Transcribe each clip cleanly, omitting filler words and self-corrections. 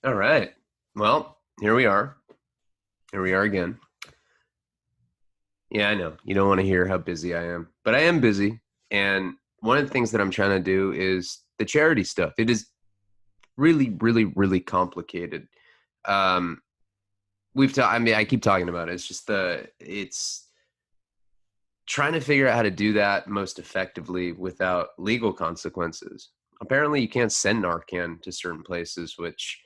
All right. Well, here we are. Here we are again. Yeah, I know. You don't want to hear how busy I am, but I am busy. And one of the things that I'm trying to do is the charity stuff. It is really, really, really complicated. Um, I mean, I keep talking about it. It's trying to figure out how to do that most effectively without legal consequences. Apparently, you can't send Narcan to certain places, which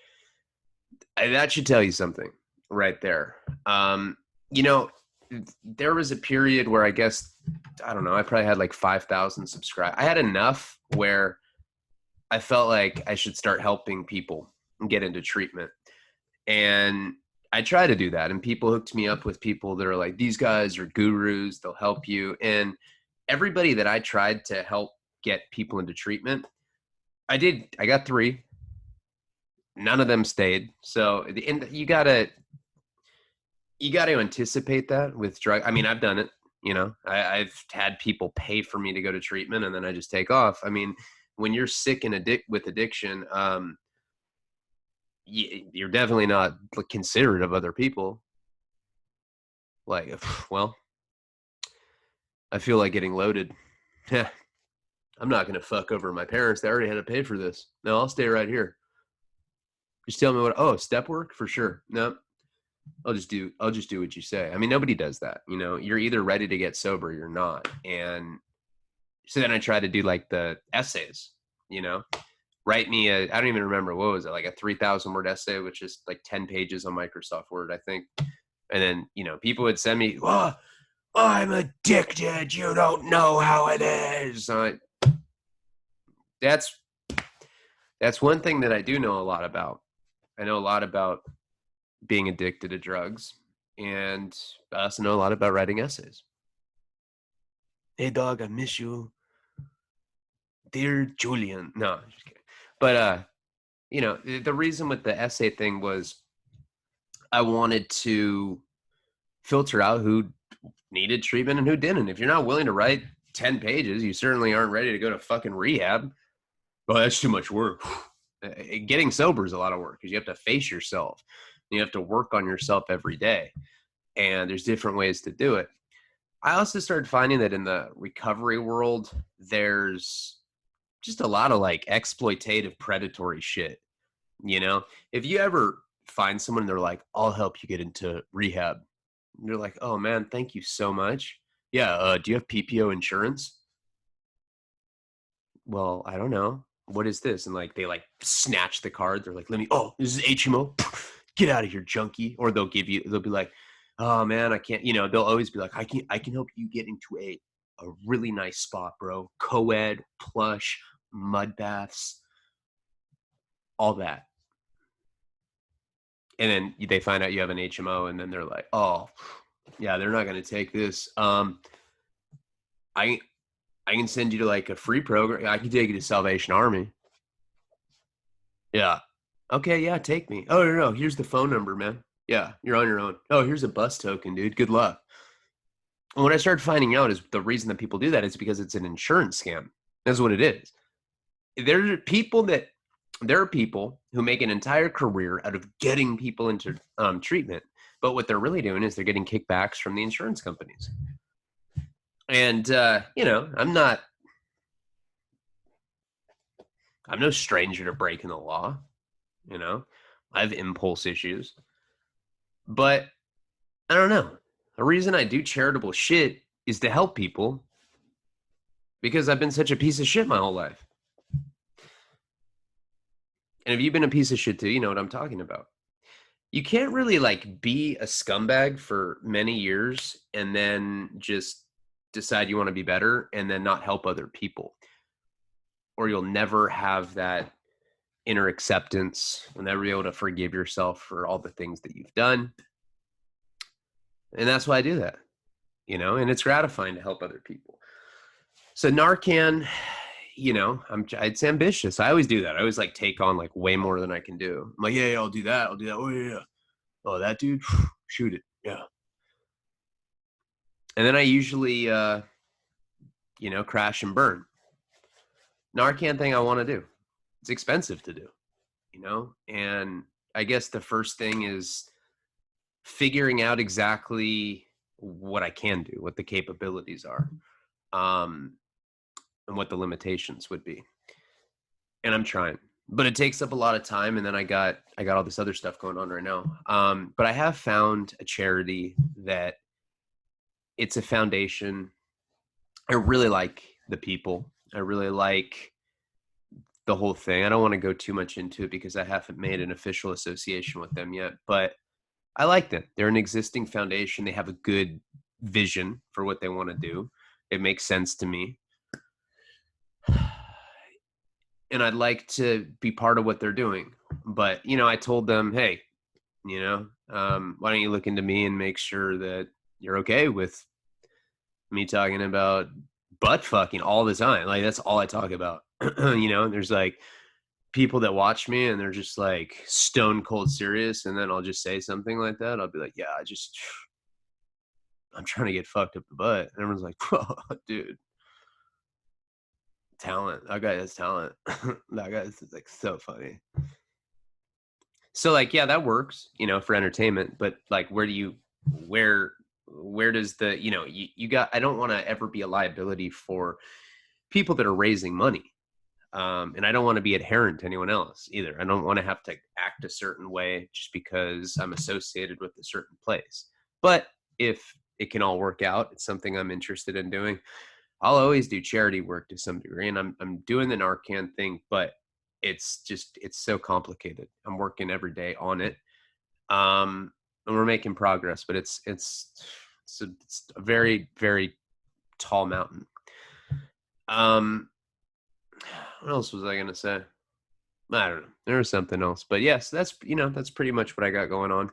that should tell you something right there. Um, you know, there was a period where I guess I don't know. I probably had like 5,000 subscribers. I had enough where I felt like I should start helping people get into treatment, and I try to do that. And people hooked me up with people that are like, these guys are gurus. They'll help you. And everybody that I tried to help get people into treatment, I did. I got three. None of them stayed. So, and you got to anticipate that with drug. I mean, I've done it. I've had people pay for me to go to treatment, and then I just take off. I mean, when you're sick and with addiction, you're definitely not considerate of other people. Like, well, I feel like getting loaded. Yeah, I'm not gonna fuck over my parents. They already had to pay for this. No, I'll stay right here. Just tell me what. Oh, step work for sure. No, I'll just do what you say. I mean, nobody does that. You're either ready to get sober or you're not. And so then I try to do like the essays, you know, write me I don't even remember, what was it, like a 3,000 word essay, which is like 10 pages on Microsoft Word, I think. And then, people would send me, oh, I'm addicted. You don't know how it is. That's, that's one thing that I do know a lot about. I know a lot about being addicted to drugs, and I also know a lot about writing essays. Hey dog, I miss you, dear Julian. No, just kidding. But the reason with the essay thing was I wanted to filter out who needed treatment and who didn't. If you're not willing to write 10 pages, you certainly aren't ready to go to fucking rehab. Oh, that's too much work. Getting sober is a lot of work because you have to face yourself. You have to work on yourself every day. And there's different ways to do it. I also started finding that in the recovery world, there's just a lot of like exploitative, predatory shit. If you ever find someone and they're like, I'll help you get into rehab, and you're like, oh man, thank you so much. Yeah, do you have PPO insurance? Well, I don't know. What is this? And like they like snatch the card. They're like, let me, oh, this is HMO. Get out of here, junkie. Or they'll be like, oh man, I can't, they'll always be like, I can help you get into a really nice spot, bro. Co-ed, plush, mud baths, all that. And then they find out you have an HMO, and then they're like, oh, yeah, they're not going to take this. I I can send you to like a free program. I can take you to Salvation Army. Yeah. Okay, yeah, take me. Oh no, here's the phone number, man. Yeah, you're on your own. Oh, here's a bus token, dude. Good luck. And what I started finding out is the reason that people do that is because it's an insurance scam. That's what it is. There are people that there are people who make an entire career out of getting people into treatment, but what they're really doing is they're getting kickbacks from the insurance companies. And I'm no stranger to breaking the law. You know, I have impulse issues, but I don't know. The reason I do charitable shit is to help people because I've been such a piece of shit my whole life. And if you've been a piece of shit too, you know what I'm talking about. You can't really like be a scumbag for many years and then just decide you want to be better and then not help other people. Or you'll never have that inner acceptance. You'll never be able to forgive yourself for all the things that you've done. And that's why I do that, and it's gratifying to help other people. So Narcan, it's ambitious. I always do that. I always like take on like way more than I can do. I'm like, yeah, I'll do that. I'll do that. Oh yeah. Oh, that dude, shoot it. Yeah. And then I usually, crash and burn. Narcan thing I want to do. It's expensive to do, and I guess the first thing is figuring out exactly what I can do, what the capabilities are, and what the limitations would be. And I'm trying, but it takes up a lot of time. And then I got all this other stuff going on right now. But I have found a charity that it's a foundation. I really like the people. I really like the whole thing. I don't want to go too much into it because I haven't made an official association with them yet, but I like them. They're an existing foundation. They have a good vision for what they want to do. It makes sense to me. And I'd like to be part of what they're doing. But, I told them, hey, why don't you look into me and make sure that you're okay with me talking about butt fucking all the time. Like, that's all I talk about. There's like people that watch me and they're just like stone cold serious. And then I'll just say something like that. I'll be like, yeah, I'm trying to get fucked up the butt. And everyone's like, whoa, dude. Talent. That guy has talent. That guy is like so funny. So like, yeah, that works, for entertainment, but like, where does the, you got, I don't want to ever be a liability for people that are raising money. And I don't want to be adherent to anyone else either. I don't want to have to act a certain way just because I'm associated with a certain place. But if it can all work out, it's something I'm interested in doing. I'll always do charity work to some degree, and I'm doing the Narcan thing, but it's so complicated. I'm working every day on it, and we're making progress, but it's a very, very tall mountain. What else was I gonna say? I don't know. There was something else, but yes, that's pretty much what I got going on.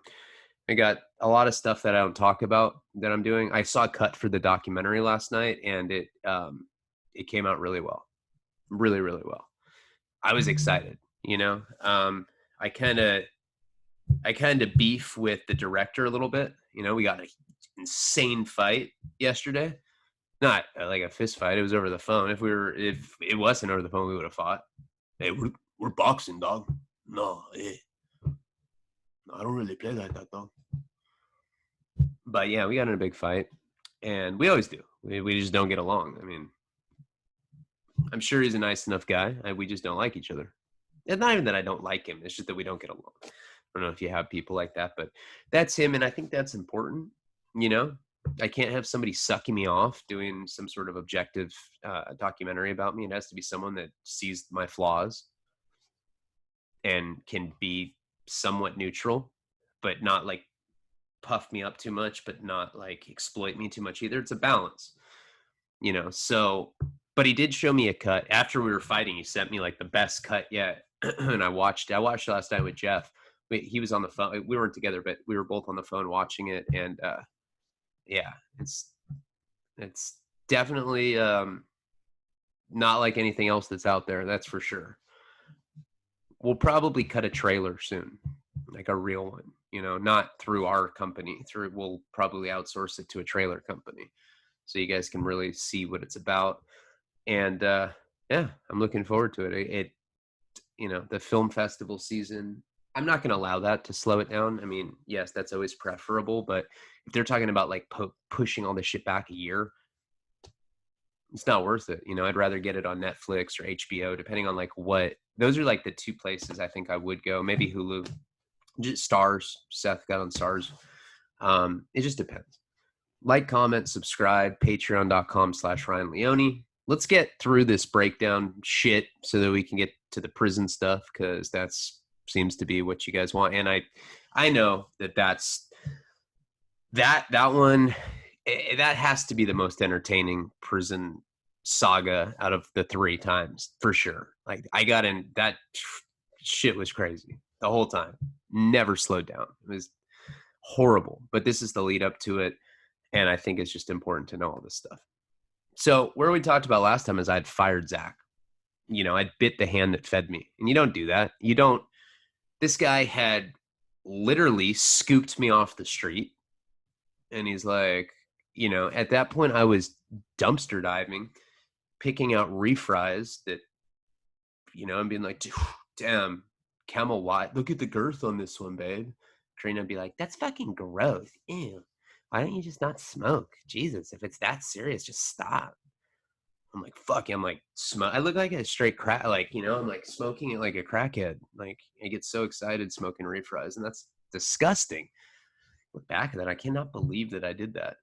I got a lot of stuff that I don't talk about that I'm doing. I saw a cut for the documentary last night, and it came out really well, really, really well. I was excited. I kind of beef with the director a little bit. We got an insane fight yesterday. Not like a fist fight. It was over the phone. If it wasn't over the phone, we would have fought. Hey, we're boxing, dog. No, hey, I don't really play like that, dog. But yeah, we got in a big fight, and we always do. We just don't get along. I mean, I'm sure he's a nice enough guy. We just don't like each other. It's not even that I don't like him. It's just that we don't get along. I don't know if you have people like that, but that's him, and I think that's important. I can't have somebody sucking me off doing some sort of objective documentary about me. It has to be someone that sees my flaws and can be somewhat neutral, but not like puff me up too much, but not like exploit me too much either. It's a balance, so, but he did show me a cut after we were fighting. He sent me like the best cut yet. And I watched last night with Jeff. He was on the phone. We weren't together, but we were both on the phone watching it. And yeah, it's definitely not like anything else that's out there. That's for sure. We'll probably cut a trailer soon, like a real one, not through our company. We'll probably outsource it to a trailer company, so you guys can really see what it's about. And yeah, I'm looking forward to it. The film festival season, I'm not going to allow that to slow it down. I mean, yes, that's always preferable, but if they're talking about like pushing all this shit back a year, it's not worth it. I'd rather get it on Netflix or HBO, depending on like those are like the two places I think I would go. Maybe Hulu, just Stars. Seth got on Stars. It just depends. Like, comment, subscribe, patreon.com/Ryan Leone. Let's get through this breakdown shit so that we can get to the prison stuff, because that's seems to be what you guys want. And I know that's that one, that has to be the most entertaining prison saga out of the 3 times for sure. Like, I got in, that shit was crazy the whole time, never slowed down. It was horrible, but this is the lead up to it, and I think it's just important to know all this stuff. So where we talked about last time is I'd fired Zach. I'd bit the hand that fed me, and you don't do that. This guy had literally scooped me off the street, and he's like, at that point I was dumpster diving, picking out refries that, and being like, damn, Camel wide. Look at the girth on this one, babe. Karina would be like, that's fucking gross. Ew. Why don't you just not smoke? Jesus, if it's that serious, just stop. I'm like, fuck. I'm like, smoke. I look like a straight crack. Like, you know, I'm like smoking it like a crackhead. Like, I get so excited smoking reef fries, and that's disgusting. Look back at that. I cannot believe that I did that.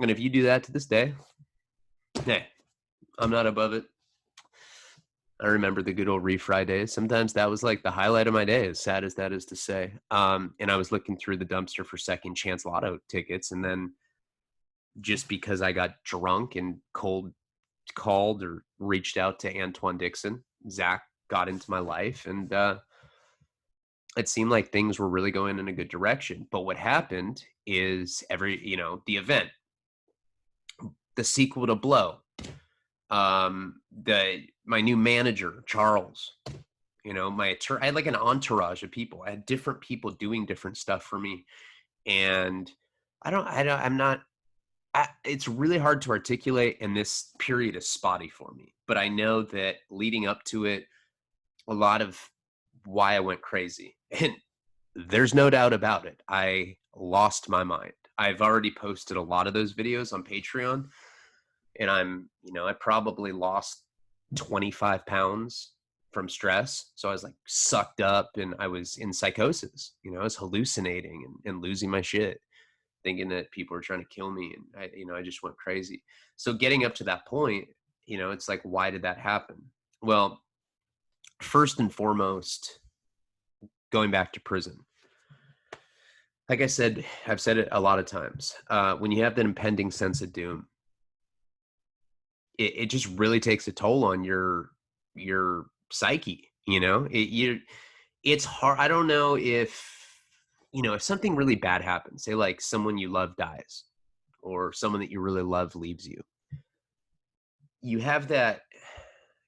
And if you do that to this day, hey, I'm not above it. I remember the good old reef fry days. Sometimes that was like the highlight of my day, as sad as that is to say. And I was looking through the dumpster for second chance lotto tickets. And then just because I got drunk and called or reached out to Antoine Dixon, Zach got into my life. And it seemed like things were really going in a good direction. But what happened is the event, the sequel to Blow, my new manager, Charles, I had like an entourage of people. I had different people doing different stuff for me. And it's really hard to articulate, and this period is spotty for me. But I know that leading up to it, a lot of why I went crazy, and there's no doubt about it, I lost my mind. I've already posted a lot of those videos on Patreon, and I probably lost 25 pounds from stress. So I was like sucked up, and I was in psychosis. I was hallucinating and losing my shit, thinking that people were trying to kill me. And I just went crazy. So getting up to that point, it's like, why did that happen? Well, first and foremost, going back to prison. Like I said, I've said it a lot of times. When you have that impending sense of doom, it just really takes a toll on your psyche. It's hard. I don't know if something really bad happens, say like someone you love dies, or someone that you really love leaves you. You have that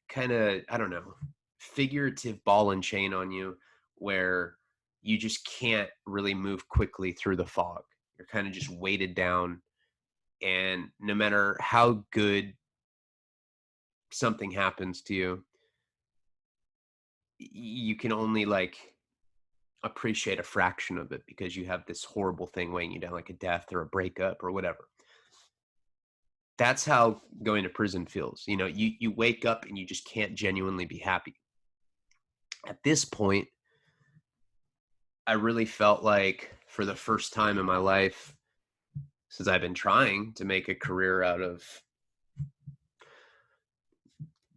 kind of, I don't know, figurative ball and chain on you, where you just can't really move quickly through the fog. You're kind of just weighted down, and no matter how good something happens to you, you can only like appreciate a fraction of it, because you have this horrible thing weighing you down, like a death or a breakup or whatever. That's how going to prison feels. You wake up and you just can't genuinely be happy. At this point, I really felt like, for the first time in my life, since I've been trying to make a career out of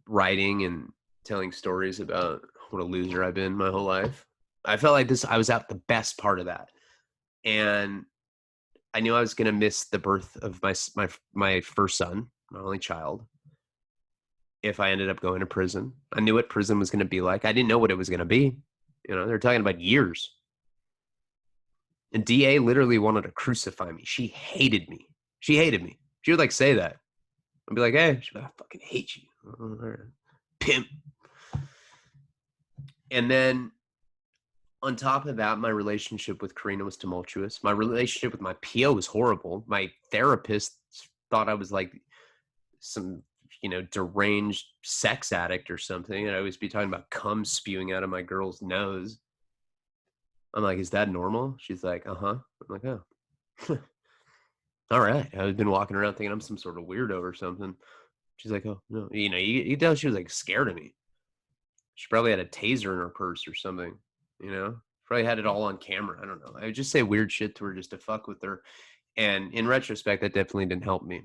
writing and telling stories about what a loser I've been my whole life, I felt like I was at the best part of that. And I knew I was going to miss the birth of my first son, my only child, if I ended up going to prison. I knew what prison was going to be like. I didn't know what it was going to be. They're talking about years. And DA literally wanted to crucify me. She hated me. She would like say that. I'd be like, hey, she'd be like, I fucking hate you. Pimp. And then on top of that, my relationship with Karina was tumultuous. My relationship with my PO was horrible. My therapist thought I was like some, deranged sex addict or something. And I always be talking about cum spewing out of my girl's nose. I'm like, is that normal? She's like, uh-huh. I'm like, oh. All right. I've been walking around thinking I'm some sort of weirdo or something. She's like, oh, no. You tell she was like scared of me. She probably had a taser in her purse or something, Probably had it all on camera. I don't know. I would just say weird shit to her just to fuck with her. And in retrospect, that definitely didn't help me.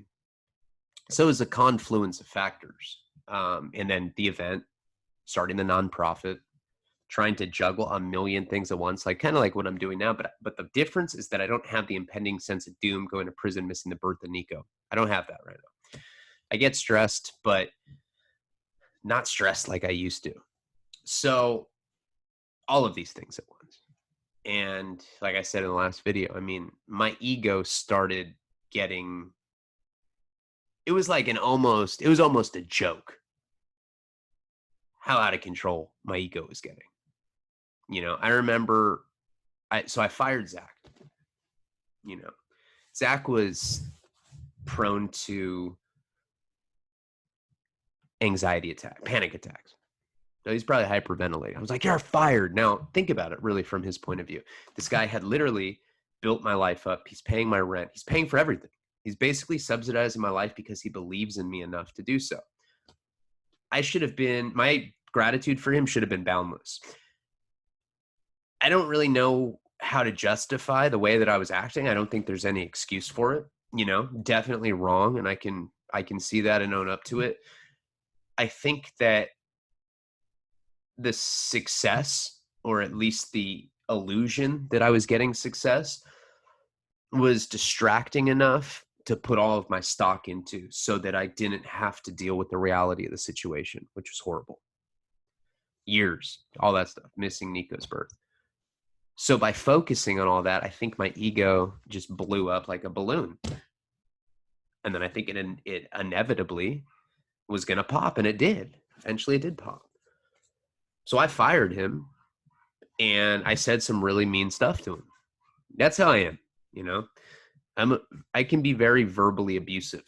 So it was a confluence of factors. And then the event, starting the nonprofit, trying to juggle a million things at once, like kind of like what I'm doing now. But the difference is that I don't have the impending sense of doom going to prison, missing the birth of Nico. I don't have that right now. I get stressed, but not stressed like I used to. So all of these things at once. And like I said in the last video, my ego started getting, it was almost a joke how out of control my ego was getting. I remember, I fired Zach. Zach was prone to panic attacks. So he's probably hyperventilating. I was like, you're fired. Now, think about it really from his point of view. This guy had literally built my life up. He's paying my rent. He's paying for everything. He's basically subsidizing my life because he believes in me enough to do so. My gratitude for him should have been boundless. I don't really know how to justify the way that I was acting. I don't think there's any excuse for it. Definitely wrong. And I can see that and own up to it. I think that the success, or at least the illusion that I was getting success, was distracting enough to put all of my stock into so that I didn't have to deal with the reality of the situation, which was horrible. Years, all that stuff, missing Nico's birth. So by focusing on all that, I think my ego just blew up like a balloon. And then I think it inevitably was going to pop, and it did. Eventually it did pop. So I fired him, and I said some really mean stuff to him. That's how I am, I can be very verbally abusive,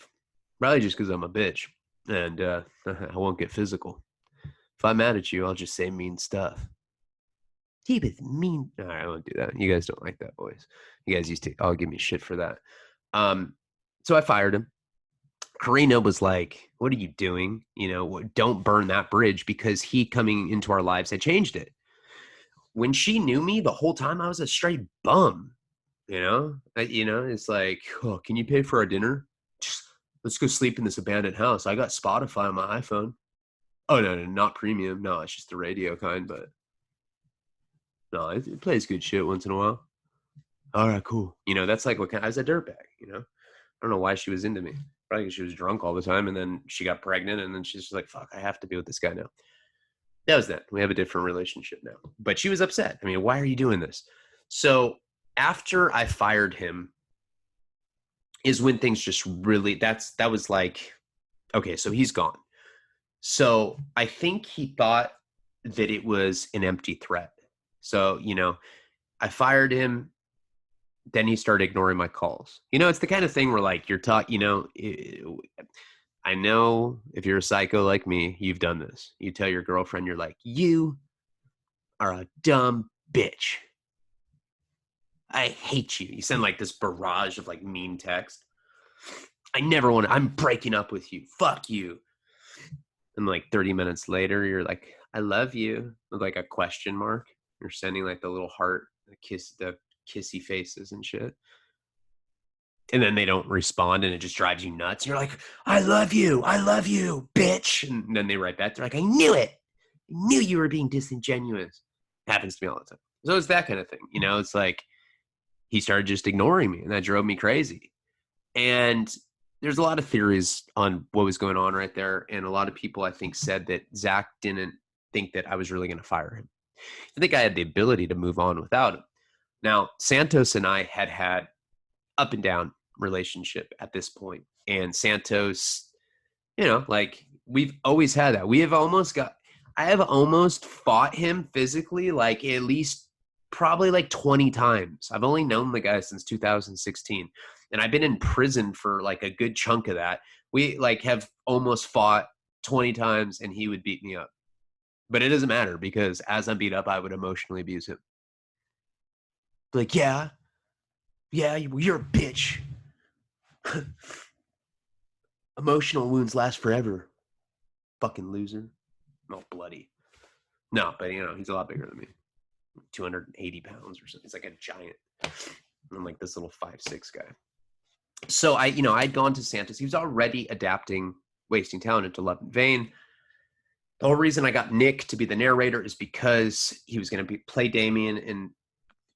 probably just because I'm a bitch, and I won't get physical. If I'm mad at you, I'll just say mean stuff. He was mean. All right, I won't do that. You guys don't like that, boys. You guys used to all give me shit for that. So I fired him. Karina was like, what are you doing? Don't burn that bridge, because he coming into our lives had changed it. When she knew me, the whole time I was a straight bum. It's like, oh, can you pay for our dinner? Let's go sleep in this abandoned house. I got Spotify on my iPhone. Oh, no, not premium. No, it's just the radio kind, but no, it plays good shit once in a while. All right, cool. That's like I was a dirtbag, I don't know why she was into me. Probably because she was drunk all the time, and then she got pregnant, and then she's just like, fuck, I have to be with this guy now. That was that. We have a different relationship now. But she was upset. I mean, why are you doing this? So after I fired him is when things just really, that was like, okay, so he's gone. So I think he thought that it was an empty threat. So, I fired him. Then he started ignoring my calls. It's the kind of thing where like you're talking, I know if you're a psycho like me, you've done this. You tell your girlfriend, you're like, you are a dumb bitch. I hate you. You send like this barrage of like mean text. I'm breaking up with you. Fuck you. And like 30 minutes later, you're like, I love you, with like a question mark. You're sending like the little heart, the kissy faces and shit. And then they don't respond, and it just drives you nuts. You're like, I love you, bitch. And then they write back, they're like, I knew it. I knew you were being disingenuous. It happens to me all the time. So it's that kind of thing. It's like he started just ignoring me, and that drove me crazy. And there's a lot of theories on what was going on right there. And a lot of people, I think, said that Zach didn't think that I was really going to fire him. I think I had the ability to move on without him. Now, Santos and I had up and down relationship at this point. And Santos, like we've always had that. I have almost fought him physically, like at least probably like 20 times. I've only known the guy since 2016. And I've been in prison for like a good chunk of that. We like have almost fought 20 times, and he would beat me up. But it doesn't matter, because as I'm beat up, I would emotionally abuse him. Like, yeah, you're a bitch. Emotional wounds last forever. Fucking loser. I'm all bloody. No, but he's a lot bigger than me. 280 pounds or something. He's like a giant. I'm like this little 5'6" guy. So I'd gone to Santos. He was already adapting Wasting Talent into Love in Vain. The whole reason I got Nick to be the narrator is because he was going to play Damien in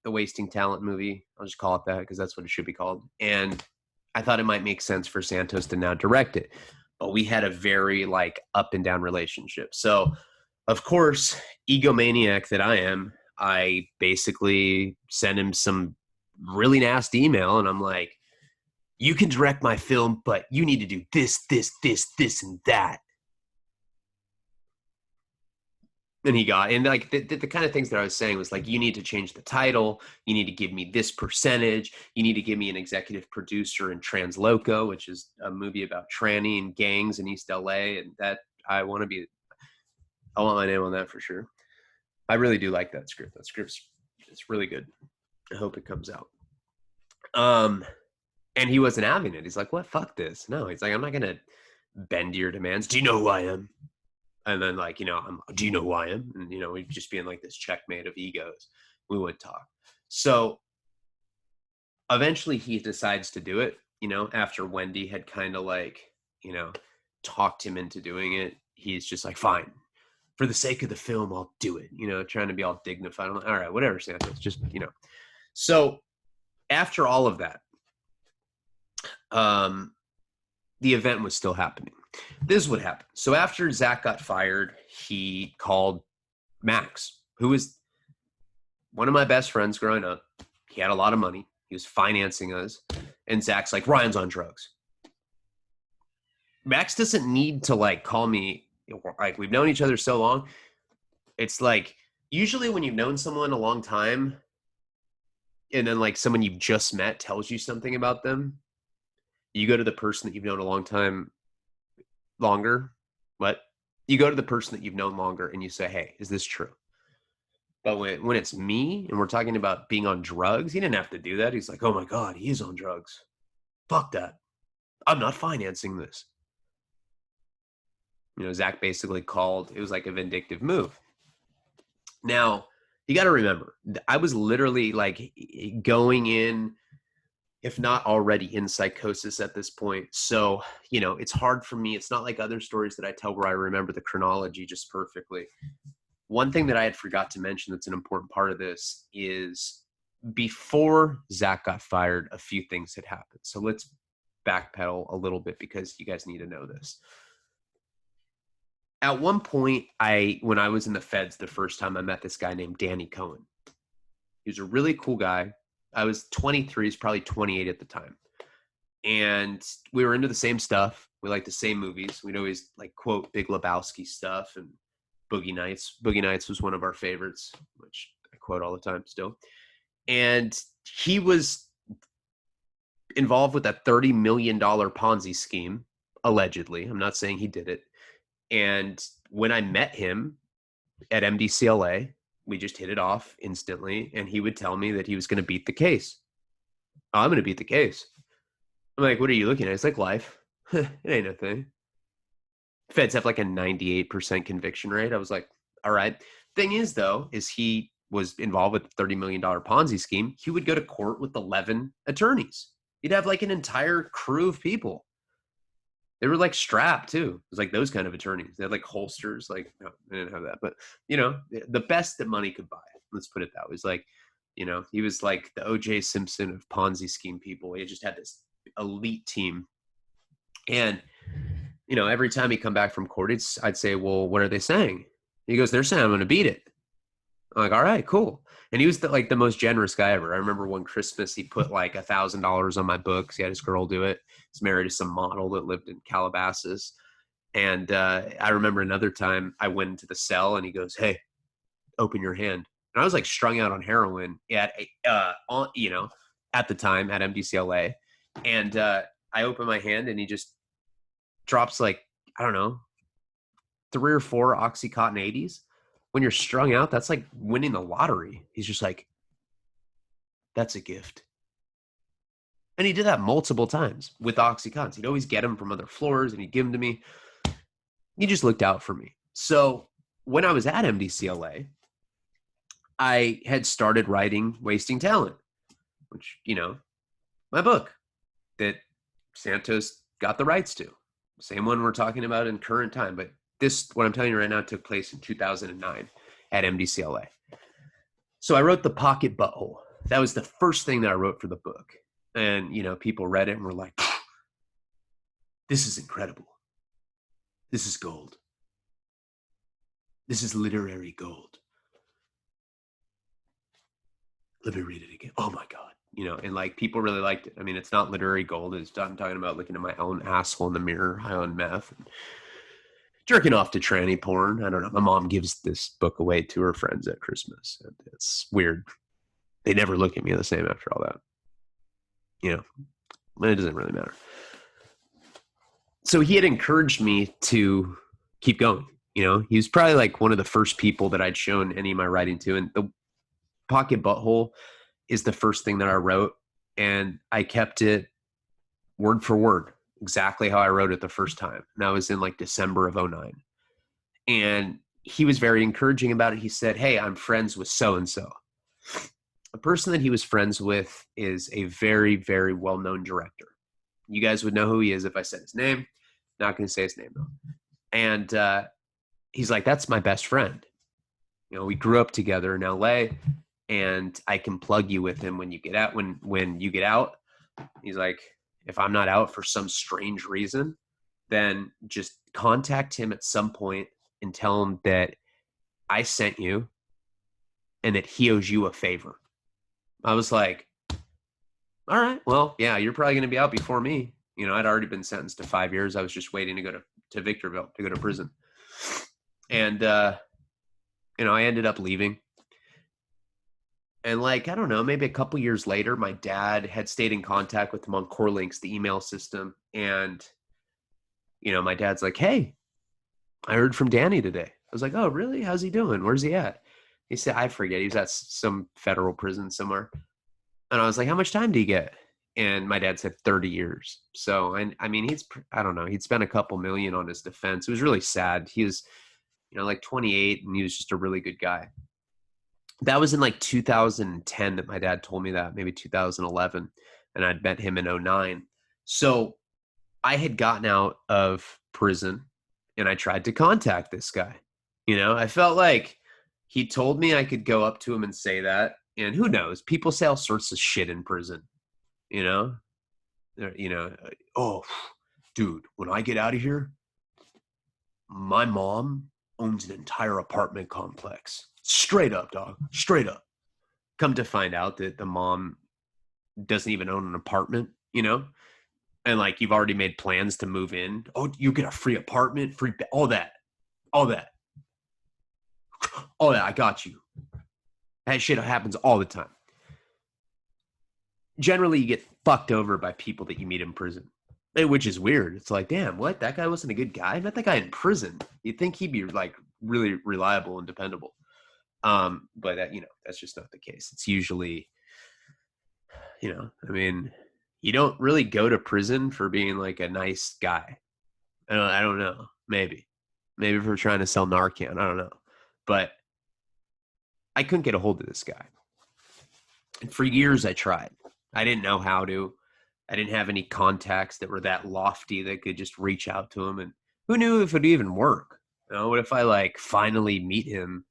the Wasting Talent movie. I'll just call it that because that's what it should be called. And I thought it might make sense for Santos to now direct it. But we had a very like up and down relationship. So, of course, egomaniac that I am, I basically sent him some really nasty email, and I'm like, you can direct my film, but you need to do this, and that. And he got, and like the kind of things that I was saying was like, you need to change the title. You need to give me this percentage. You need to give me an executive producer in Transloco, which is a movie about tranny and gangs in East LA. And that I want to be, I want my name on that for sure. I really do like that script. That script's it's really good. I hope it comes out. And he wasn't having it. He's like, "What? Fuck this." No, he's like, "I'm not gonna bend to your demands. Do you know who I am?" And then like, do you know who I am? And we'd just be in like this checkmate of egos. We would talk. So eventually he decides to do it, after Wendy had kind of like, talked him into doing it. He's just like, fine, for the sake of the film, I'll do it, trying to be all dignified. I'm like, all right, whatever, Santos, just, So after all of that, the event was still happening. This is what happened. So after Zack got fired, he called Max, who was one of my best friends growing up. He had a lot of money. He was financing us. And Zack's like, Ryan's on drugs. Max doesn't need to like call me. Like, we've known each other so long. It's like, usually when you've known someone a long time and then like someone you've just met tells you something about them, you go to the person that you've known a long time longer. What? You go to the person that you've known longer and you say, hey, is this true? But when it's me and we're talking about being on drugs, he didn't have to do that. He's like, oh my God, he is on drugs. Fuck that. I'm not financing this. Zack basically called, it was like a vindictive move. Now, you got to remember, I was literally like going in, if not already in psychosis at this point. So, it's hard for me. It's not like other stories that I tell where I remember the chronology just perfectly. One thing that I had forgot to mention that's an important part of this is before Zack got fired, a few things had happened. So let's backpedal a little bit because you guys need to know this. At one point, when I was in the feds the first time, I met this guy named Danny Cohen. He was a really cool guy. I was 23, he's probably 28 at the time. And we were into the same stuff. We liked the same movies. We'd always like quote Big Lebowski stuff and Boogie Nights. Boogie Nights was one of our favorites, which I quote all the time still. And he was involved with that $30 million Ponzi scheme, allegedly. I'm not saying he did it. And when I met him at MDCLA, we just hit it off instantly. And he would tell me that he was going to beat the case. Oh, I'm going to beat the case. I'm like, what are you looking at? It's like life. It ain't a thing. Feds have like a 98% conviction rate. I was like, all right. Thing is, though, is he was involved with the $30 million Ponzi scheme. He would go to court with 11 attorneys. He'd have like an entire crew of people. They were like strapped too. It was like those kind of attorneys. They had like holsters. Like, no, they didn't have that. But, the best that money could buy. Let's put it that way. It was like, he was like the O.J. Simpson of Ponzi scheme people. He just had this elite team. And, every time he'd come back from court, I'd say, well, what are they saying? He goes, they're saying I'm going to beat it. I'm like, all right, cool. And he was the most generous guy ever. I remember one Christmas, he put like $1,000 on my books. He had his girl do it. He's married to some model that lived in Calabasas. And I remember another time I went into the cell and he goes, hey, open your hand. And I was like strung out on heroin at the time at MDCLA. And I open my hand and he just drops like, I don't know, 3 or 4 Oxycontin 80s. When you're strung out, that's like winning the lottery. He's just like, that's a gift. And he did that multiple times with Oxycontins. He'd always get them from other floors and he'd give them to me. He just looked out for me. So when I was at MDCLA, I had started writing Wasting Talent, which, my book that Santos got the rights to. Same one we're talking about in current time, but this, what I'm telling you right now, took place in 2009 at MDCLA. So I wrote The Pocket Butthole. That was the first thing that I wrote for the book. And, people read it and were like, this is incredible. This is gold. This is literary gold. Let me read it again. Oh my God. And like people really liked it. I mean, it's not literary gold. I'm talking about looking at my own asshole in the mirror, high on meth, and jerking off to tranny porn. I don't know. My mom gives this book away to her friends at Christmas. And it's weird. They never look at me the same after all that. It doesn't really matter. So he had encouraged me to keep going. You know, he was probably like one of the first people that I'd shown any of my writing to. And the pocket butthole is the first thing that I wrote. And I kept it word for word, exactly how I wrote it the first time. And that was in like December of '09. And he was very encouraging about it. He said, "Hey, I'm friends with so-and-so." A person that he was friends with is a very, very well-known director. You guys would know who he is if I said his name. Not going to say his name though. And he's like, "That's my best friend. You know, we grew up together in LA, and I can plug you with him when you get out. When you get out." He's like, "If I'm not out for some strange reason, then just contact him at some point and tell him that I sent you and that he owes you a favor." I was like, "All right, well, yeah, you're probably going to be out before me." You know, I'd already been sentenced to 5 years. I was just waiting to go to Victorville, to go to prison. And, you know, I ended up leaving. And like, I don't know, maybe a couple years later, my dad had stayed in contact with him on Corlinks, the email system. And, you know, my dad's like, "Hey, I heard from Danny today." I was like, "Oh, really? How's he doing? Where's he at?" He said, I forget. He was at some federal prison somewhere. And I was like, "How much time do you get?" And my dad said 30 years. So, I mean, I don't know, he'd spent a couple million on his defense. It was really sad. He was, you know, like 28, and he was just a really good guy. That was in like 2010 that my dad told me that, maybe 2011. And I'd met him in '09. So I had gotten out of prison and I tried to contact this guy. You know, I felt like he told me I could go up to him and say that. And who knows? People say all sorts of shit in prison, you know? You know, "Oh, dude, when I get out of here, my mom owns an entire apartment complex." Straight up, dog. Straight up. Come to find out that the mom doesn't even own an apartment, you know? And like, you've already made plans to move in. "Oh, you get a free apartment, all that, all that, all that. I got you." That shit happens all the time. Generally, you get fucked over by people that you meet in prison, which is weird. It's like, damn, what? That guy wasn't a good guy? I met that guy in prison. You'd think he'd be like really reliable and dependable. But that, you know, that's just not the case. It's usually, you know, I mean, you don't really go to prison for being like a nice guy. I don't know. Maybe if we're trying to sell Narcan. I don't know. But I couldn't get a hold of this guy. And for years I tried. I didn't know how to. I didn't have any contacts that were that lofty that could just reach out to him. And who knew if it'd even work? You know, what if I like finally meet him?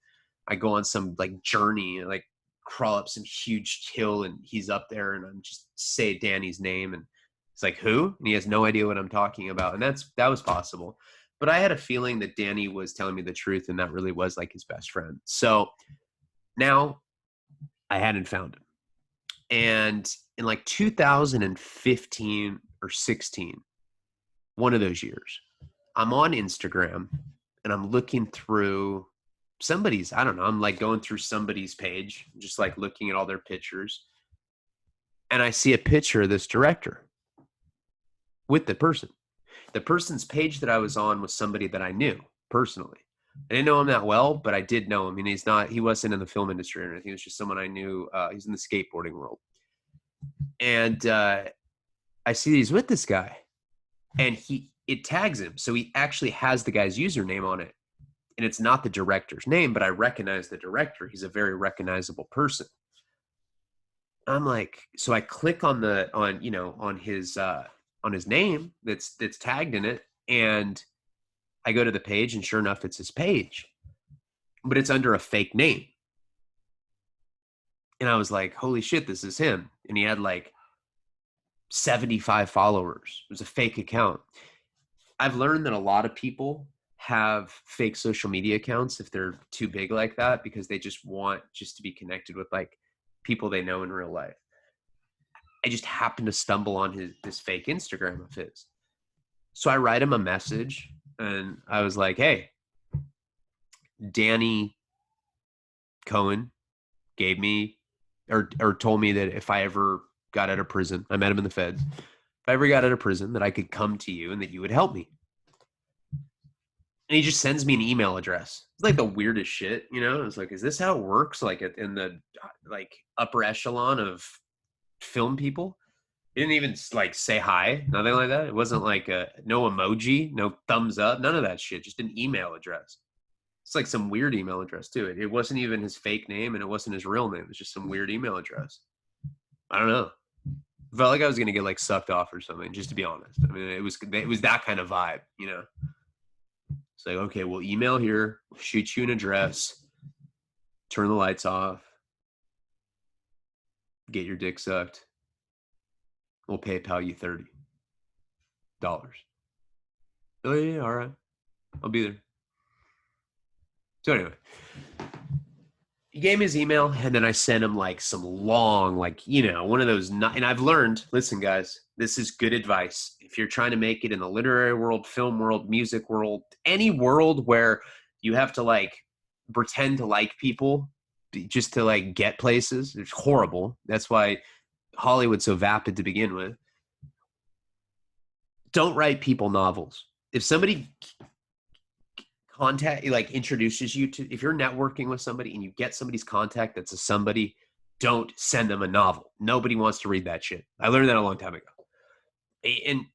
I go on some like journey, like crawl up some huge hill, and he's up there, and I'm just say Danny's name, and it's like, "Who?" And he has no idea what I'm talking about. And that was possible. But I had a feeling that Danny was telling me the truth, and that really was like his best friend. So now I hadn't found him. And in like 2015 or 16, one of those years, I'm on Instagram and I'm looking through somebody's, I don't know, I'm like going through somebody's page, just like looking at all their pictures. And I see a picture of this director with the person. The person's page that I was on was somebody that I knew personally. I didn't know him that well, but I did know him. And he wasn't in the film industry or anything. He was just someone I knew. He's in the skateboarding world. And I see he's with this guy, and it tags him. So he actually has the guy's username on it. And it's not the director's name, but I recognize the director. He's a very recognizable person. I'm like, so I click on his name that's tagged in it, and I go to the page, and sure enough, it's his page, but it's under a fake name. And I was like, holy shit, this is him. And he had like 75 followers. It was a fake account. I've learned that a lot of people have fake social media accounts if they're too big like that, because they just want just to be connected with like people they know in real life. I just happened to stumble on this fake Instagram of his. So I write him a message, and I was like, "Hey, Danny Cohen gave me or told me that if I ever got out of prison," I met him in the feds, "if I ever got out of prison, that I could come to you and that you would help me." And he just sends me an email address. It's like the weirdest shit, you know? It's like, is this how it works? Like in the like upper echelon of film people? He didn't even like say hi, nothing like that. It wasn't like no emoji, no thumbs up, none of that shit. Just an email address. It's like some weird email address too. It wasn't even his fake name, and it wasn't his real name. It was just some weird email address. I don't know. I felt like I was gonna get like sucked off or something. Just to be honest, I mean, it was that kind of vibe, you know. It's like, okay, we'll email here, we'll shoot you an address, turn the lights off, get your dick sucked. We'll PayPal you $30. Oh yeah, all right, I'll be there. So anyway, he gave me his email, and then I sent him like some long, like, you know, one of those. And I've learned, listen, guys, this is good advice. If you're trying to make it in the literary world, film world, music world, any world where you have to like pretend to like people just to like get places, it's horrible. That's why Hollywood's so vapid to begin with. Don't write people novels. If somebody contact like introduces you to, if you're networking with somebody and you get somebody's contact that's a somebody, don't send them a novel. Nobody wants to read that shit. I learned that a long time ago. And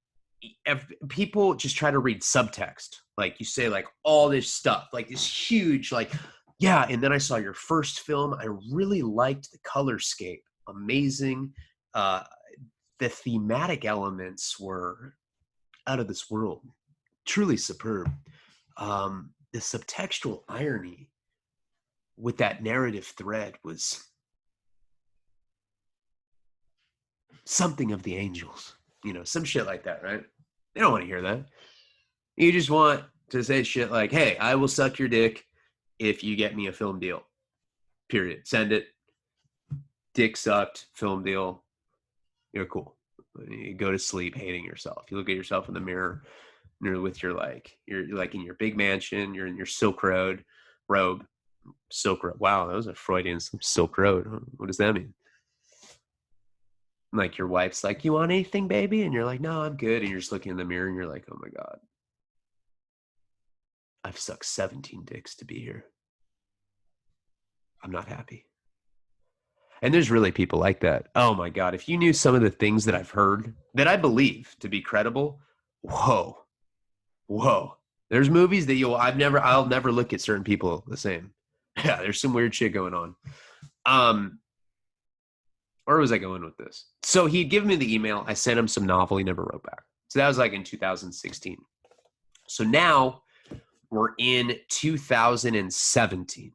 people just try to read subtext, like you say like all this stuff, like this huge like, yeah, and then I saw your first film, I really liked the colorscape, amazing, the thematic elements were out of this world, truly superb. The subtextual irony with that narrative thread was something of the angels, you know, some shit like that, right? They don't want to hear that. You just want to say shit like, hey, I will suck your dick if you get me a film deal. Period. Send it. Dick sucked, film deal. You're cool. You go to sleep hating yourself. You look at yourself in the mirror, you're with your like, you're like in your big mansion, you're in your Silk Road robe. Silk Road. Wow, that was a Freudian Silk Road. What does that mean? Like your wife's like, you want anything, baby? And you're like, no, I'm good. And you're just looking in the mirror and you're like, oh my God, I've sucked 17 dicks to be here. I'm not happy. And there's really people like that. Oh my God, if you knew some of the things that I've heard that I believe to be credible, whoa. There's movies that I'll never look at certain people the same. Yeah, there's some weird shit going on. Where was I going with this? So he'd given me the email. I sent him some novel. He never wrote back. So that was like in 2016. So now we're in 2017.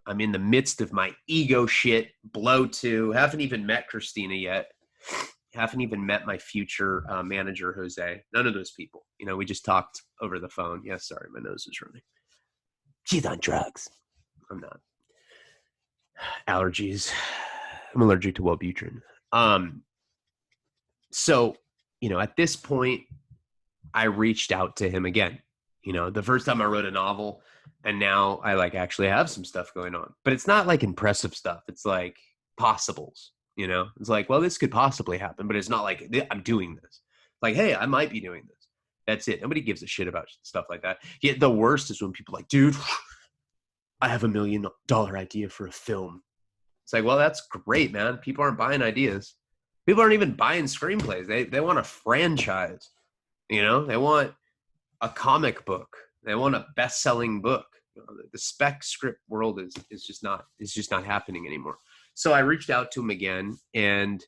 I'm in the midst of my ego shit, blow two. Haven't even met Christina yet. Haven't even met my future manager, Jose. None of those people. You know, we just talked over the phone. Yes, sorry, my nose is running. She's on drugs. I'm not. Allergies. I'm allergic to Wellbutrin. So, you know, at this point, I reached out to him again. You know, the first time I wrote a novel, and now I like actually have some stuff going on. But it's not like impressive stuff. It's like possibles. You know, it's like, well, this could possibly happen, but it's not like I'm doing this. Like, hey, I might be doing this. That's it. Nobody gives a shit about stuff like that. Yet the worst is when people are like, dude, I have $1 million idea for a film. It's like, well, that's great, man. People aren't buying ideas. People aren't even buying screenplays. They want a franchise. You know, they want a comic book. They want a best-selling book. You know, the spec script world is just not happening anymore. So I reached out to him again, and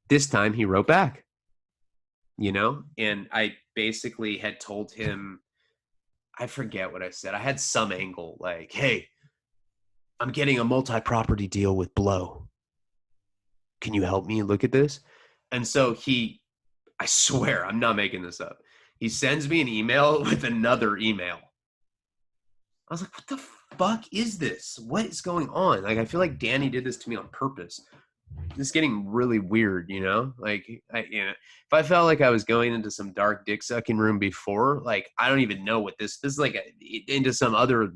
this time he wrote back. You know, and I basically had told him, I forget what I said. I had some angle like, hey, I'm getting a multi-property deal with Blow. Can you help me look at this? And so I swear, I'm not making this up. He sends me an email with another email. I was like, what the fuck is this? What is going on? Like, I feel like Danny did this to me on purpose. It's getting really weird, you know? Like, if I felt like I was going into some dark dick sucking room before, like, I don't even know what this is like into some other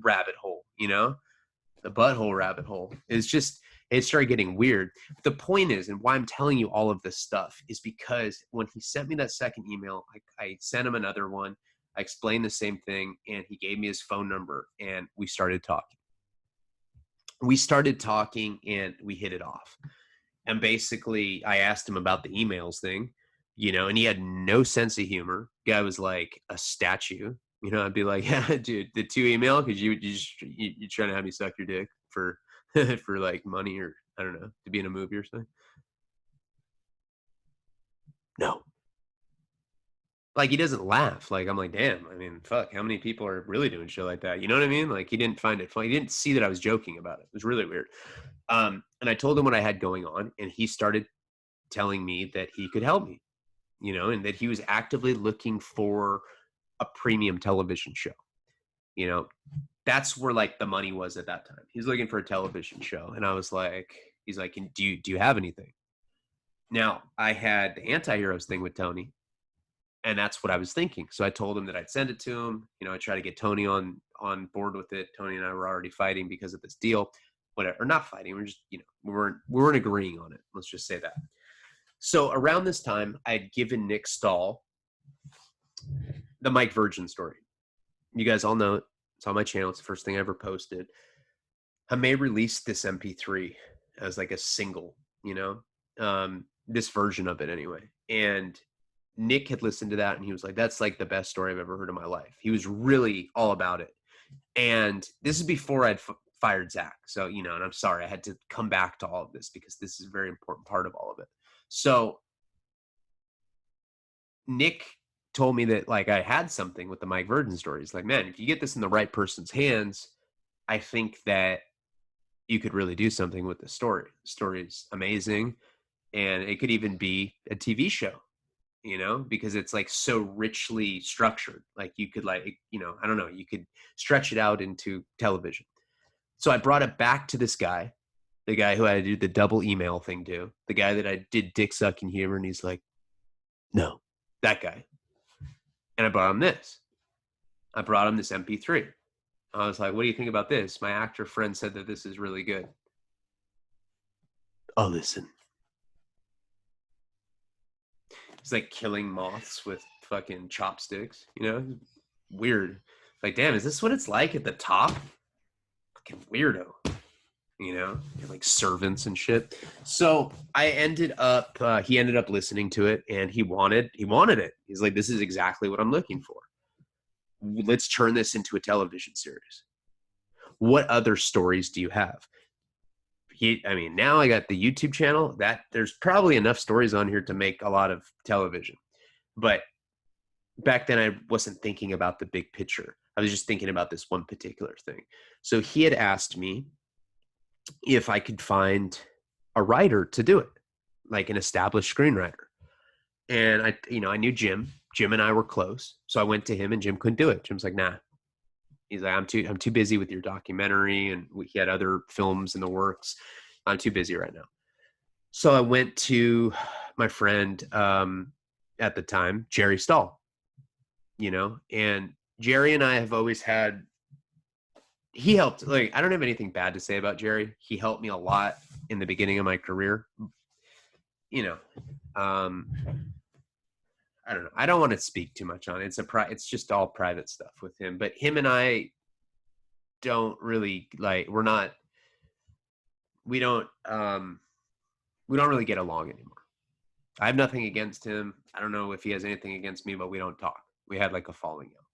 rabbit hole, you know? The butthole rabbit hole. It's just, it started getting weird. But the point is, and why I'm telling you all of this stuff is because when he sent me that second email, I sent him another one. I explained the same thing, and he gave me his phone number, and we started talking. And we hit it off. And basically, I asked him about the emails thing, and he had no sense of humor. Guy was like a statue. I'd be like, yeah, dude, the 2 email because you trying to have me suck your dick for for like money, or I don't know, to be in a movie or something. No. Like, he doesn't laugh. Like, I'm like, damn, I mean, fuck, how many people are really doing shit like that? You know what I mean? Like, he didn't find it funny. He didn't see that I was joking about it. It was really weird. And I told him what I had going on, and he started telling me that he could help me, and that he was actively looking for a premium television show. That's where like the money was at that time. He's looking for a television show. And I was like, he's like, do you have anything? Now, I had the anti-heroes thing with Tony, and that's what I was thinking. So I told him that I'd send it to him. I tried to get Tony on board with it. Tony and I were already fighting because of this deal. Whatever, or not fighting. We're just, we weren't agreeing on it. Let's just say that. So around this time, I had given Nick Stahl the Mike Virgin story. You guys all know it. It's on my channel. It's the first thing I ever posted. I may release this MP3 as like a single, this version of it anyway. And Nick had listened to that, and he was like, that's like the best story I've ever heard in my life. He was really all about it. And this is before I'd fired Zack. So, and I'm sorry, I had to come back to all of this because this is a very important part of all of it. So Nick told me that like I had something with the Mike Virgin story. He's like, man, if you get this in the right person's hands, I think that you could really do something with the story. The story is amazing. And it could even be a TV show, because it's like so richly structured. Like you could like, I don't know, you could stretch it out into television. So I brought it back to this guy, the guy who I did the double email thing to, the guy that I did dick sucking humor. And he's like, no, that guy. And I brought him this. I brought him this MP3. I was like, what do you think about this? My actor friend said that this is really good. Oh, listen. It's like killing moths with fucking chopsticks, Weird. Like, damn, is this what it's like at the top? Fucking weirdo. Like servants and shit. So I ended up, he ended up listening to it, and he wanted it. He's like, this is exactly what I'm looking for. Let's turn this into a television series. What other stories do you have? Now I got the YouTube channel that there's probably enough stories on here to make a lot of television. But back then I wasn't thinking about the big picture. I was just thinking about this one particular thing. So he had asked me if I could find a writer to do it, like an established screenwriter. And I knew Jim. Jim and I were close. So I went to him, and Jim couldn't do it. Jim's like, nah. He's like, I'm too busy with your documentary, and he had other films in the works. I'm too busy right now. So I went to my friend at the time, Jerry Stahl, and Jerry and I have always had, he helped, like, I don't have anything bad to say about Jerry. He helped me a lot in the beginning of my career. I don't know. I don't want to speak too much on it. It's just all private stuff with him. But him and I don't really like. We don't really get along anymore. I have nothing against him. I don't know if he has anything against me, but we don't talk. We had like a falling out.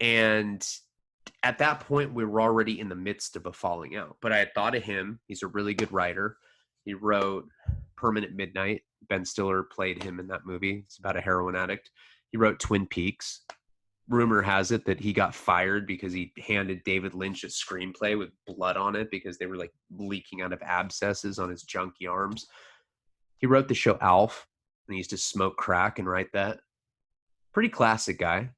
And at that point, we were already in the midst of a falling out. But I had thought of him. He's a really good writer. He wrote Permanent Midnight. Ben Stiller played him in that movie. It's about a heroin addict. He wrote Twin Peaks. Rumor has it that he got fired because he handed David Lynch a screenplay with blood on it because they were like leaking out of abscesses on his junky arms. He wrote the show Alf, and he used to smoke crack and write that. Pretty classic guy.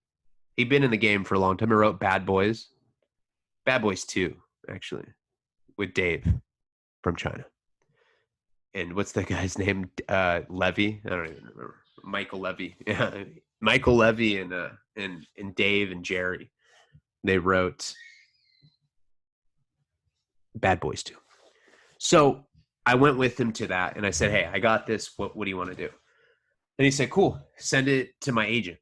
He'd been in the game for a long time. He wrote Bad Boys. Bad Boys 2, actually, with Dave from China. And what's that guy's name? Levy? I don't even remember. Michael Levy. Yeah, Michael Levy and Dave and Jerry. They wrote Bad Boys 2. So I went with him to that, and I said, hey, I got this. What do you want to do? And he said, cool, send it to my agent.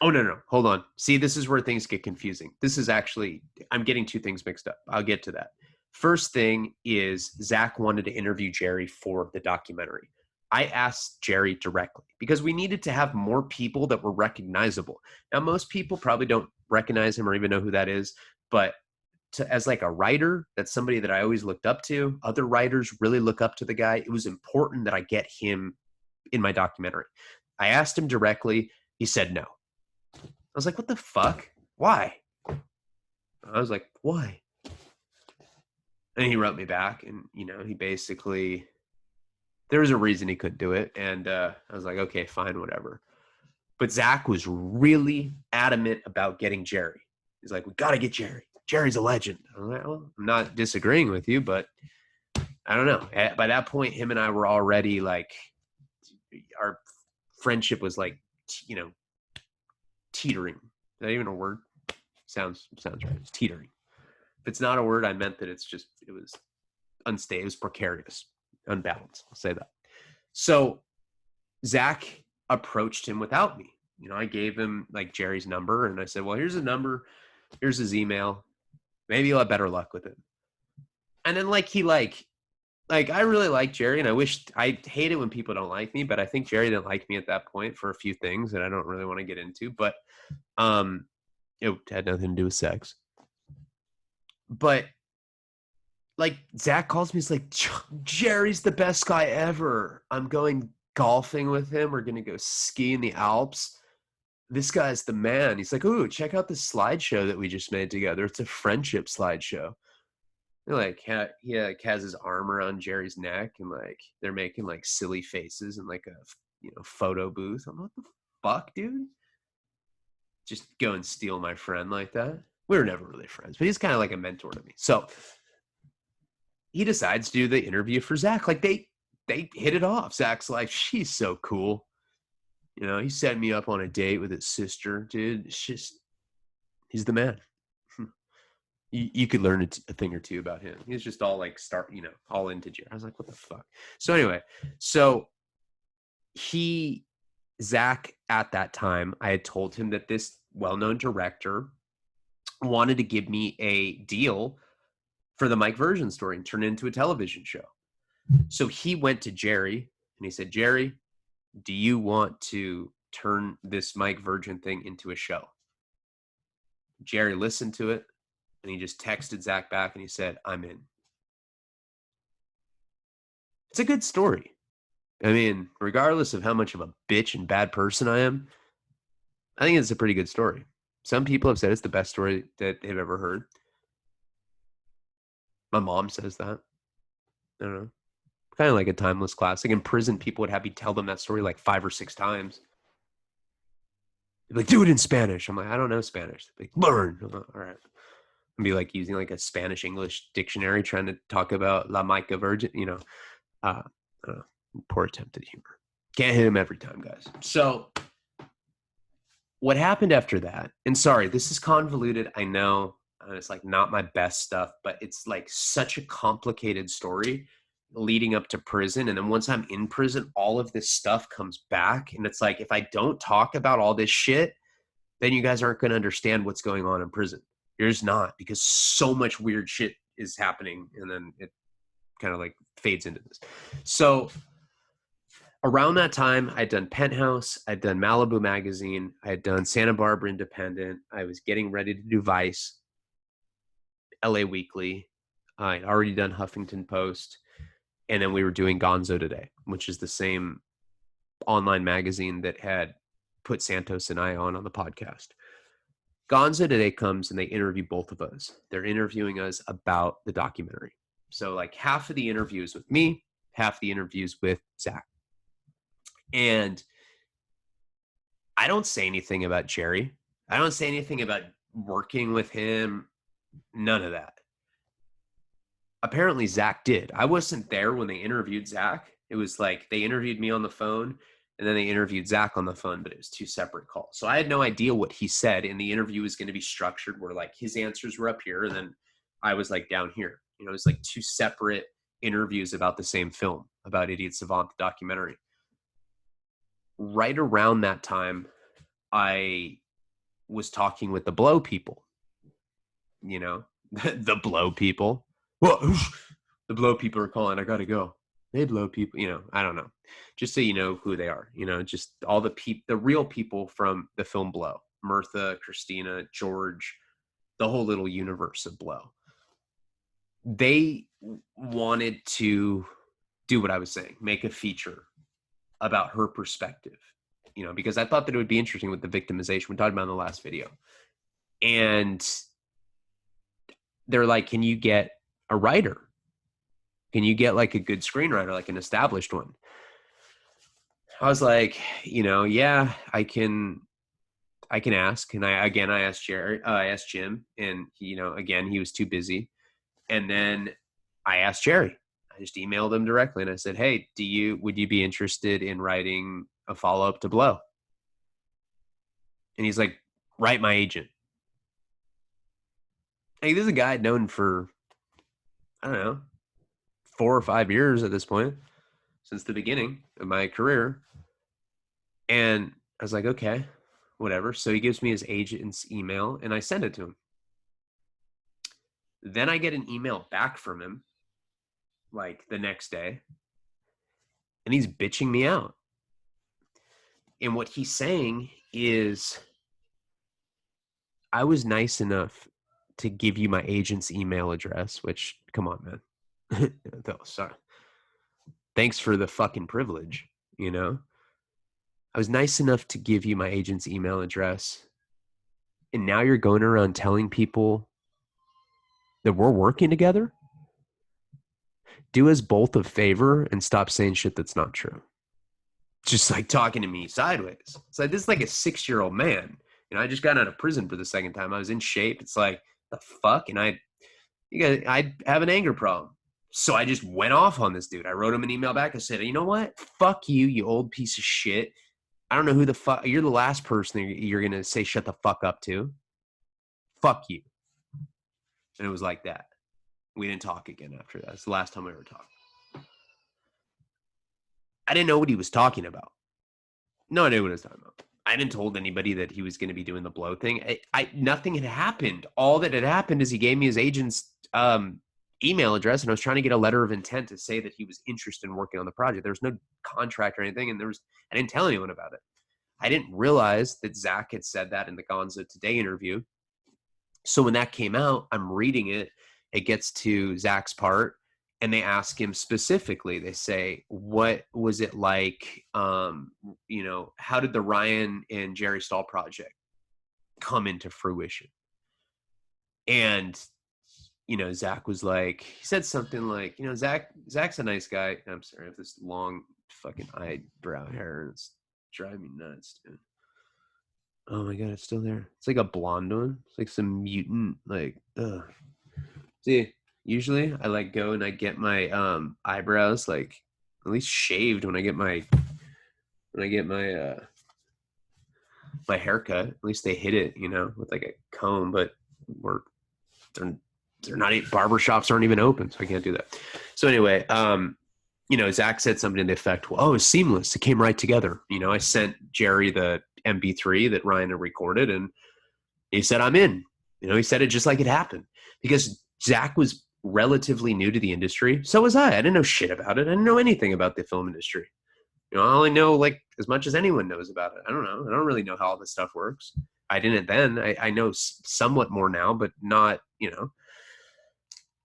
Oh, no. Hold on. See, this is where things get confusing. This is actually, I'm getting two things mixed up. I'll get to that. First thing is Zach wanted to interview Jerry for the documentary. I asked Jerry directly because we needed to have more people that were recognizable. Now, most people probably don't recognize him or even know who that is, but as like a writer, that's somebody that I always looked up to. Other writers really look up to the guy. It was important that I get him in my documentary. I asked him directly. He said no. I was like, what the fuck? Why? I was like, why? And he wrote me back, and he basically, there was a reason he couldn't do it, and I was like, okay, fine, whatever. But Zach was really adamant about getting Jerry. He's like, we got to get Jerry. Jerry's a legend. I'm like, well, I'm not disagreeing with you, but I don't know. By that point, him and I were already like, our friendship was like, teetering. Is that even a word? Sounds right. It's teetering. If it's not a word, I meant that it was unstable, it was precarious, unbalanced. I'll say that. So Zach approached him without me. I gave him like Jerry's number, and I said, well, here's a number, here's his email. Maybe you'll have better luck with it. And then I really like Jerry, and I hate it when people don't like me, but I think Jerry didn't like me at that point for a few things that I don't really want to get into, but it had nothing to do with sex. But like Zach calls me, he's like, Jerry's the best guy ever. I'm going golfing with him. We're going to go ski in the Alps. This guy's the man. He's like, ooh, check out this slideshow that we just made together. It's a friendship slideshow. He has his arm around Jerry's neck, and like they're making like silly faces in like a photo booth. I'm like, what the fuck, dude? Just go and steal my friend like that. We were never really friends, but he's kind of like a mentor to me. So he decides to do the interview for Zach. Like they hit it off. Zach's like, she's so cool. He set me up on a date with his sister, dude. He's the man. You could learn a thing or two about him. He's just all like all into Jerry. I was like, what the fuck? So anyway, Zach at that time, I had told him that this well-known director wanted to give me a deal for the Mike Version story and turn it into a television show. So he went to Jerry and he said, Jerry, do you want to turn this Mike Virgin thing into a show? Jerry listened to it and he just texted Zach back and he said, I'm in. It's a good story. I mean, regardless of how much of a bitch and bad person I am, I think it's a pretty good story. Some people have said it's the best story that they've ever heard. My mom says that. I don't know. Kind of like a timeless classic. In prison, people would have me tell them that story like 5 or 6 times. They'd be like, do it in Spanish. I'm like, I don't know Spanish. They'd be like, learn. Like, all right. I'd be like using like a Spanish-English dictionary trying to talk about La Maica Virgin, I don't know. Poor attempt at humor. Can't hit him every time, guys. So what happened after that, and sorry, this is convoluted. I know it's like not my best stuff, but it's like such a complicated story leading up to prison. And then once I'm in prison, all of this stuff comes back. And it's like, if I don't talk about all this shit, then you guys aren't going to understand what's going on in prison. You're just not, because so much weird shit is happening. And then it kind of like fades into this. So around that time, I'd done Penthouse, I'd done Malibu Magazine, I had done Santa Barbara Independent, I was getting ready to do Vice, LA Weekly, I'd already done Huffington Post, and then we were doing Gonzo Today, which is the same online magazine that had put Santos and I on the podcast. Gonzo Today comes and they interview both of us. They're interviewing us about the documentary. So like half of the interviews with me, half the interviews with Zach. And I don't say anything about Jerry. I don't say anything about working with him. None of that. Apparently Zach did. I wasn't there when they interviewed Zach. It was like they interviewed me on the phone and then they interviewed Zach on the phone, but it was 2 separate calls. So I had no idea what he said. And the interview was going to be structured where like his answers were up here and then I was like down here. It was like 2 separate interviews about the same film, about Idiot Savant, the documentary. Right around that time, I was talking with the blow people, you know, the blow people. Well, the blow people are calling. I got to go. They blow people, you know, I don't know. Just so you know who they are, you know, just all the real people from the film Blow. Mirtha, Christina, George, the whole little universe of Blow. They wanted to do what I was saying, make a feature about her perspective, you know, because I thought that it would be interesting with the victimization we talked about in the last video. And they're like, can you get a writer? Can you get like a good screenwriter, like an established one? I was like, you know, yeah, I can ask. And I asked Jerry, I asked Jim, and he, you know, again, he was too busy. And then I asked Jerry. I just emailed him directly and I said, hey, would you be interested in writing a follow-up to Blow? And he's like, write my agent. Hey, this is a guy I'd known for, I don't know, 4 or 5 years at this point, since the beginning of my career. And I was like, okay, whatever. So he gives me his agent's email and I send it to him. Then I get an email back from him like the next day, and he's bitching me out. And what he's saying is, I was nice enough to give you my agent's email address, which, come on, man. Sorry. Thanks for the fucking privilege, you know? I was nice enough to give you my agent's email address. And now you're going around telling people that we're working together? Do us both a favor and stop saying shit that's not true. Just like talking to me sideways. It's like, this is like a 6-year-old man. You know, I just got out of prison for the second time. I was in shape. It's like, the fuck? And I have an anger problem. So I just went off on this dude. I wrote him an email back. I said, you know what? Fuck you, you old piece of shit. I don't know who the fuck, you're the last person you're going to say shut the fuck up to. Fuck you. And it was like that. We didn't talk again after that. It's the last time we ever talked. I didn't know what he was talking about. No idea what he was talking about. I hadn't told anybody that he was going to be doing the Blow thing. Nothing had happened. All that had happened is he gave me his agent's email address, and I was trying to get a letter of intent to say that he was interested in working on the project. There was no contract or anything, and I didn't tell anyone about it. I didn't realize that Zach had said that in the Gonzo Today interview. So when that came out, I'm reading it. It gets to Zach's part, and they ask him specifically. They say, what was it like, you know, how did the Ryan and Jerry Stahl project come into fruition? And, you know, Zach was like, he said something like, you know, Zach's a nice guy. I'm sorry, I have this long fucking eyebrow hair, and it's driving me nuts, dude. Oh my God, it's still there. It's like a blonde one. It's like some mutant, like, ugh. See, usually I like go and I get my eyebrows like at least shaved when I get my my haircut. At least they hit it, you know, with like a comb, but they're not, barbershops aren't even open, so I can't do that. So anyway, you know, Zach said something to the effect, well, oh, it was seamless. It came right together. You know, I sent Jerry the MP3 that Ryan had recorded, and he said, I'm in. You know, he said it just like it happened, because Zach was relatively new to the industry. So was I. I didn't know shit about it. I didn't know anything about the film industry. You know, I only know like as much as anyone knows about it. I don't know. I don't really know how all this stuff works. I didn't then. I know somewhat more now, but not, you know.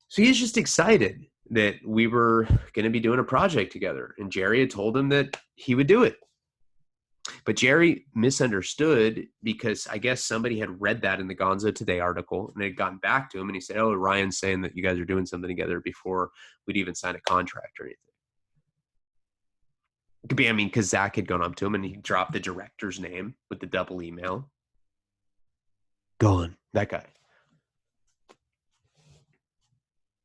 So he's just excited that we were going to be doing a project together. And Jerry had told him that he would do it. But Jerry misunderstood, because I guess somebody had read that in the Gonzo Today article and had gotten back to him, and he said, oh, Ryan's saying that you guys are doing something together before we'd even sign a contract or anything. It could be, I mean, because Zach had gone up to him and he dropped the director's name with the double email. Gone. That guy.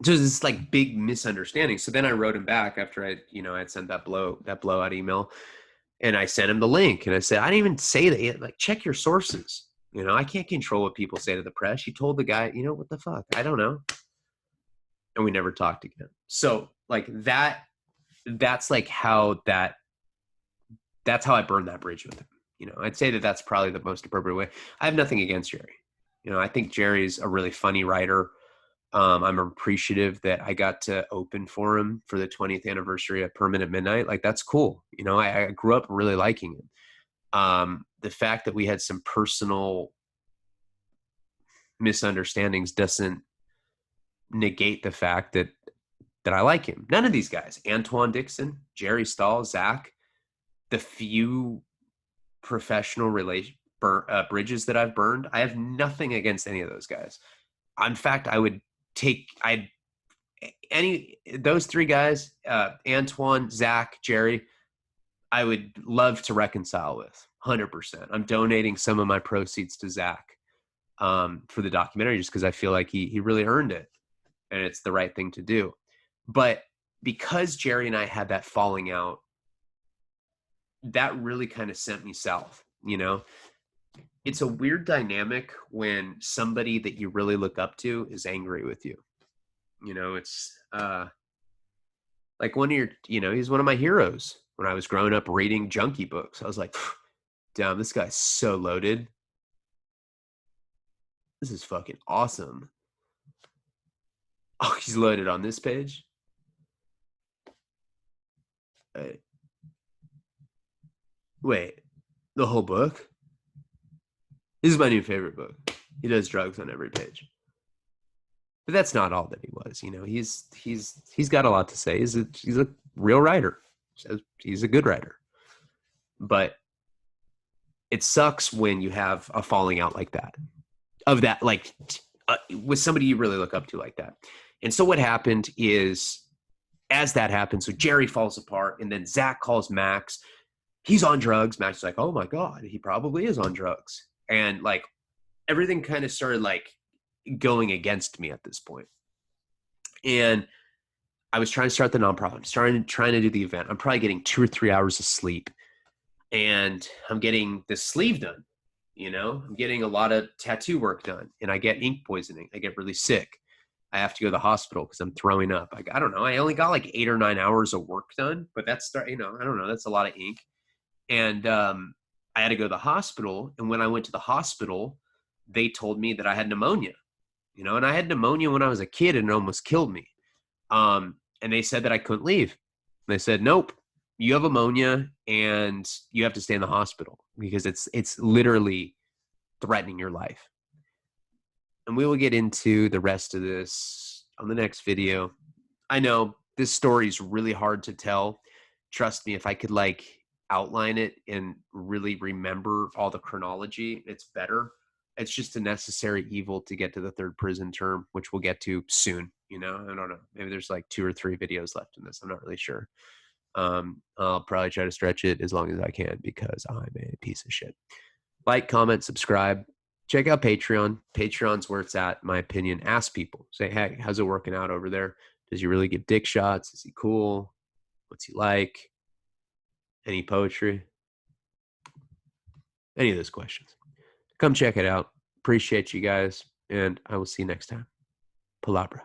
So this like big misunderstanding. So then I wrote him back after I'd sent that blowout email. And I sent him the link, and I said, I didn't even say that. Like, check your sources. You know, I can't control what people say to the press. You told the guy, you know, what the fuck? I don't know. And we never talked again. So like that's like how that's how I burned that bridge with him. I'd say that that's probably the most appropriate way. I have nothing against Jerry. I think Jerry's a really funny writer. I'm appreciative that I got to open for him for the 20th anniversary of Permanent Midnight. Like, that's cool. I grew up really liking him. The fact that we had some personal misunderstandings doesn't negate the fact that I like him. None of these guys, Antoine Dixon, Jerry Stahl, Zach, the few professional bridges that I've burned, I have nothing against any of those guys. In fact, those three guys, Antoine, Zach, Jerry, I would love to reconcile with 100%. I'm donating some of my proceeds to Zach for the documentary just because I feel like he really earned it and it's the right thing to do. But because Jerry and I had that falling out, that really kind of sent me south. It's a weird dynamic when somebody that you really look up to is angry with you. It's like one of your, he's one of my heroes. When I was growing up reading junkie books, I was like, damn, this guy's so loaded. This is fucking awesome. Oh, he's loaded on this page. Wait, the whole book? This is my new favorite book. He does drugs on every page. But that's not all that he was. He's got a lot to say. He's a real writer. He's a good writer. But it sucks when you have a falling out like that. With somebody you really look up to like that. And so what happened is, as that happened, so Jerry falls apart, and then Zach calls Max. He's on drugs. Max is like, oh my God, he probably is on drugs. And like everything kind of started like going against me at this point. And I was trying to start the nonprofit. I'm trying to do the event. I'm probably getting 2 or 3 hours of sleep. And I'm getting the sleeve done. I'm getting a lot of tattoo work done. And I get ink poisoning. I get really sick. I have to go to the hospital because I'm throwing up. I don't know. I only got like 8 or 9 hours of work done. But that's, I don't know. That's a lot of ink. And I had to go to the hospital. And when I went to the hospital, they told me that I had pneumonia. And I had pneumonia when I was a kid and it almost killed me. And they said that I couldn't leave. They said, nope, you have ammonia and you have to stay in the hospital because it's literally threatening your life. And we will get into the rest of this on the next video. I know this story is really hard to tell. Trust me, if I could like outline it and really remember all the chronology, it's better. It's just a necessary evil to get to the 3rd prison term, which we'll get to soon. I don't know. Maybe there's like 2 or 3 videos left in this. I'm not really sure. I'll probably try to stretch it as long as I can because I'm a piece of shit. Like, comment, subscribe. Check out Patreon. Patreon's where it's at, in my opinion. Ask people. Say, hey, how's it working out over there? Does he really give dick shots? Is he cool? What's he like? Any poetry? Any of those questions. Come check it out. Appreciate you guys, and I will see you next time. Palabra.